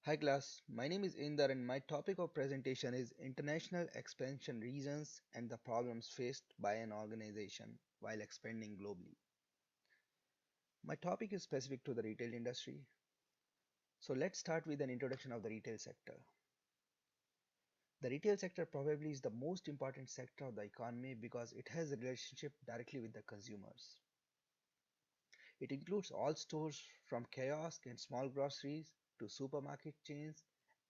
Hi class, my name is Inder and my topic of presentation is international expansion reasons and the problems faced by an organization while expanding globally. My topic is specific to the retail industry. So let's start with an introduction of the retail sector. The retail sector probably is the most important sector of the economy because it has a relationship directly with the consumers. It includes all stores from kiosks and small groceries to supermarket chains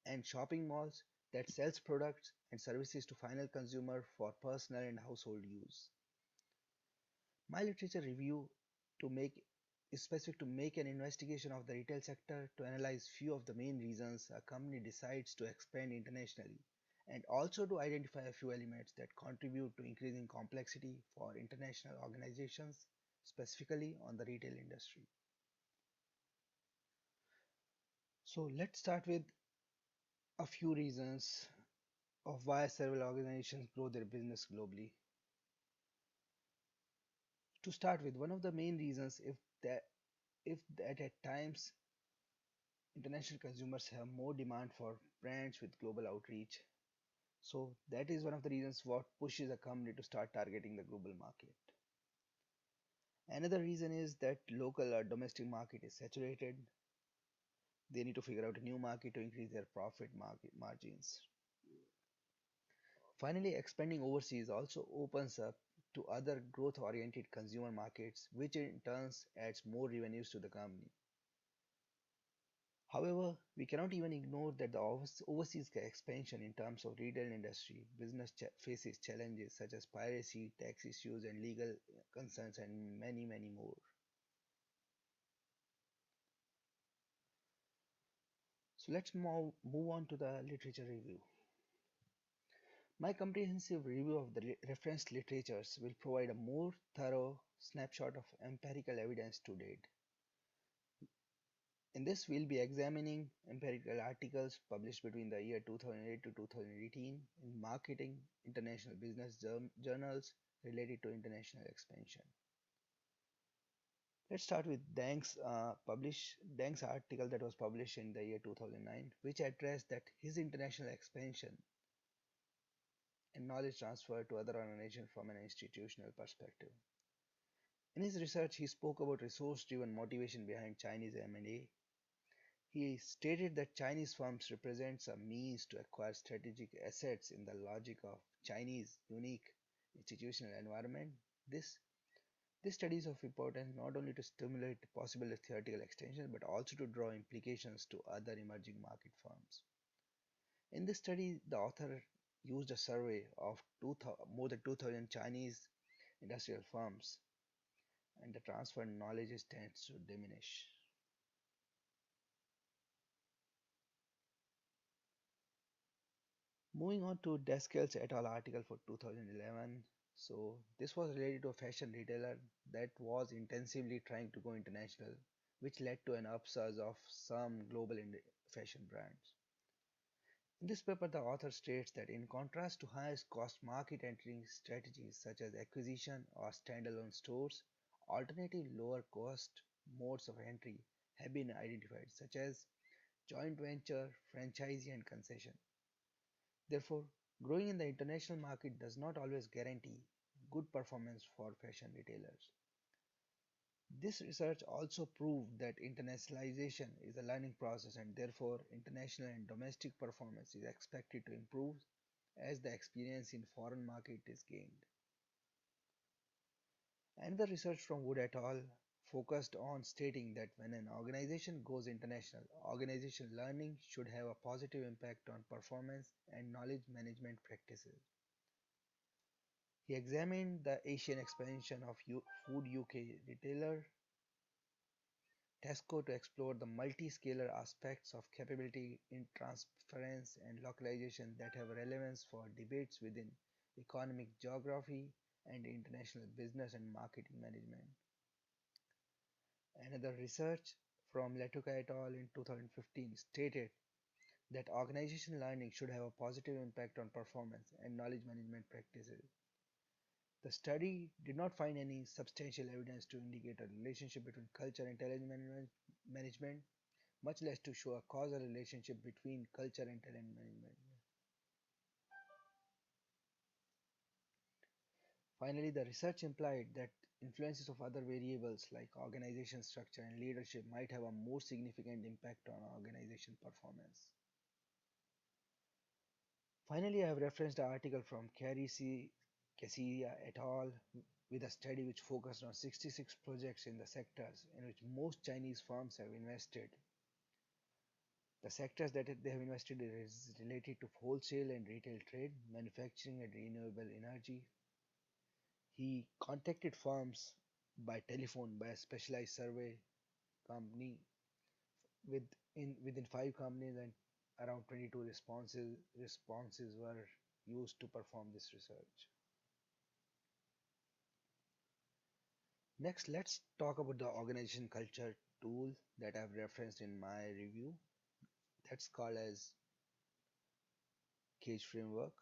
and shopping malls that sells products and services to final consumer for personal and household use. My literature review to make is specific to make an investigation of the retail sector to analyze few of the main reasons a company decides to expand internationally and also to identify a few elements that contribute to increasing complexity for international organizations specifically on the retail industry. So let's start with a few reasons of why several organizations grow their business globally. To start with, one of the main reasons if that at times international consumers have more demand for brands with global outreach. So that is one of the reasons what pushes a company to start targeting the global market. Another reason is that local or domestic market is saturated. They need to figure out a new market to increase their profit market margins. Finally, expanding overseas also opens up to other growth oriented consumer markets, which in turn adds more revenues to the company. However, we cannot even ignore that the overseas expansion in terms of retail industry business faces challenges such as piracy, tax issues, and legal concerns, and many more. So let's move on to the literature review. My comprehensive review of the referenced literatures will provide a more thorough snapshot of empirical evidence to date. In this, we'll be examining empirical articles published between the year 2008 to 2018 in marketing international business journals related to international expansion. Let's start with Deng's article that was published in the year 2009, which addressed that his international expansion and knowledge transfer to other organizations from an institutional perspective. In his research, he spoke about resource-driven motivation behind Chinese M&A. He stated that Chinese firms represents a means to acquire strategic assets in the logic of Chinese unique institutional environment. This this study is of importance not only to stimulate possible theoretical extension but also to draw implications to other emerging market firms. In this study, the author used a survey of more than 2,000 Chinese industrial firms, and the transfer knowledge tends to diminish. Moving on to Deskels et al. Article for 2011. So this was related to a fashion retailer that was intensively trying to go international, which led to an upsurge of some global fashion brands. In this paper, the author states that in contrast to highest cost market entry strategies such as acquisition or standalone stores, alternative lower cost modes of entry have been identified, such as joint venture, franchisee, and concession. Therefore, growing in the international market does not always guarantee good performance for fashion retailers. This research also proved that internationalization is a learning process and therefore international and domestic performance is expected to improve as the experience in foreign market is gained. And the research from Wood et al. Focused on stating that when an organization goes international, organization learning should have a positive impact on performance and knowledge management practices. He examined the Asian expansion of food UK retailer Tesco to explore the multi-scalar aspects of capability in transference and localization that have relevance for debates within economic geography and international business and marketing management. Another research from Letuka et al. In 2015 stated that organization learning should have a positive impact on performance and knowledge management practices. The study did not find any substantial evidence to indicate a relationship between culture and intelligence management. much less to show a causal relationship between culture and talent management. Finally, the research implied that influences of other variables like organization structure and leadership might have a more significant impact on organization performance. Finally, I have referenced an article from Carrie C. Cassiria et al. With a study which focused on 66 projects in the sectors in which most Chinese firms have invested. The sectors that they have invested in is related to wholesale and retail trade, manufacturing and renewable energy. He contacted firms by telephone by a specialized survey company within 5 companies, and around 22 responses were used to perform this research. Next, let's talk about the organization culture tool that I've referenced in my review. That's called as Cage Framework.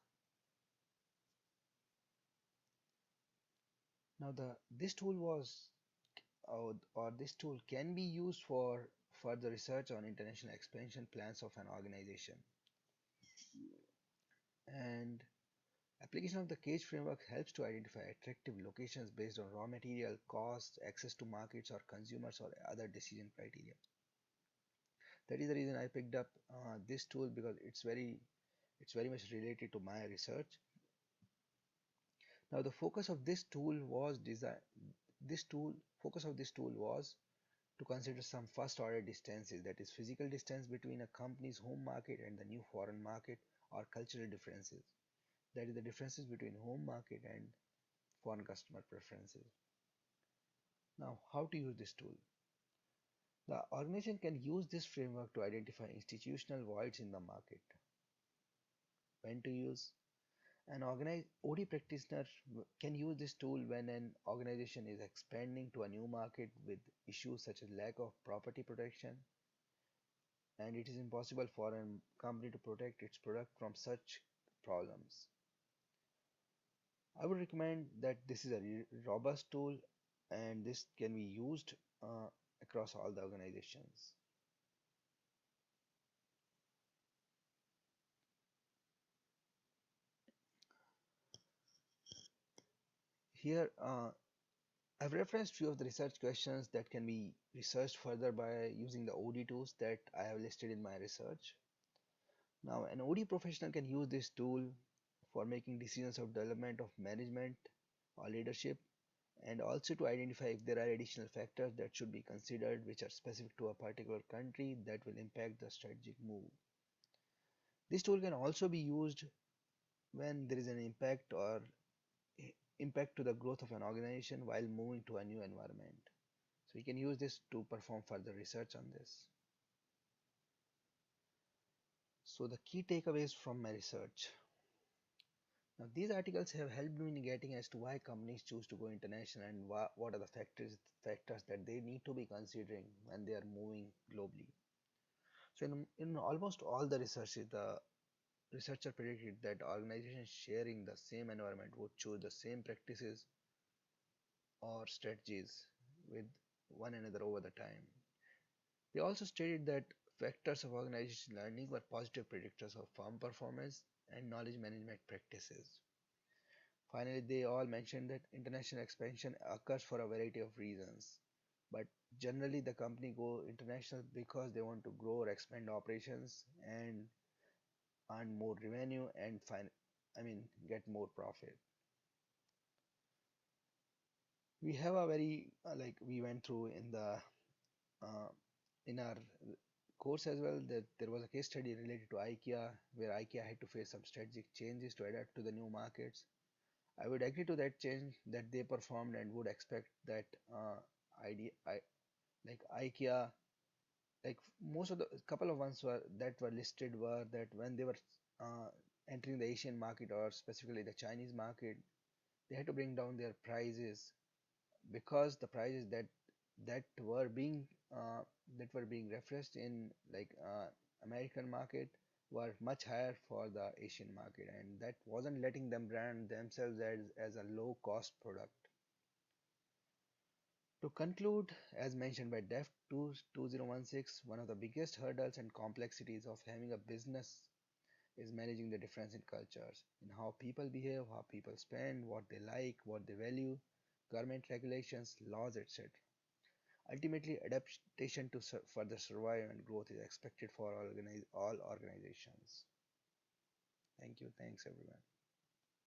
Now, this tool was or this tool can be used for further research on international expansion plans of an organization. And application of the cage framework helps to identify attractive locations based on raw material costs, access to markets or consumers or other decision criteria. That is the reason I picked up this tool, because it's very much related to my research. Now the focus of this tool was design this tool focus of this tool was to consider some first order distances, that is physical distance between a company's home market and the new foreign market, or cultural differences, that is the differences between home market and foreign customer preferences. Now, how to use this tool? The organization can use this framework to identify institutional voids in the market. When to use? An organized OD practitioner can use this tool when an organization is expanding to a new market with issues such as lack of property protection, and it is impossible for a company to protect its product from such problems. I would recommend that this is a robust tool, and this can be used across all the organizations. Here, I've referenced few of the research questions that can be researched further by using the OD tools that I have listed in my research. Now, an OD professional can use this tool for making decisions of development of management or leadership, and also to identify if there are additional factors that should be considered which are specific to a particular country that will impact the strategic move. This tool can also be used when there is an impact to the growth of an organization while moving to a new environment. So you can use this to perform further research on this. So the key takeaways from my research. Now these articles have helped me in getting as to why companies choose to go international, and what are the factors that they need to be considering when they are moving globally. So in almost all the researches, the researcher predicted that organizations sharing the same environment would choose the same practices or strategies with one another over the time. They also stated that factors of organization learning were positive predictors of firm performance and knowledge management practices. Finally, they all mentioned that international expansion occurs for a variety of reasons, but generally the company go international because they want to grow or expand operations and earn more revenue and get more profit. We have a very like we went through uh, in our course as well, that there was a case study related to IKEA, where IKEA had to face some strategic changes to adapt to the new markets. I would agree to that change that they performed, and would expect that idea like IKEA, like most of the couple of ones were listed were that when they were uh, entering the Asian market, or specifically the Chinese market, they had to bring down their prices, because the prices that were being uh, that were being referenced in American market were much higher for the Asian market, and that wasn't letting them brand themselves as a low cost product. To conclude, as mentioned by DEF 2016, one of the biggest hurdles and complexities of having a business is managing the difference in cultures, in how people behave, how people spend, what they like, what they value, government regulations, laws, etc. Ultimately, adaptation to further survive and growth is expected for all organizations. Thank you. Thanks, everyone.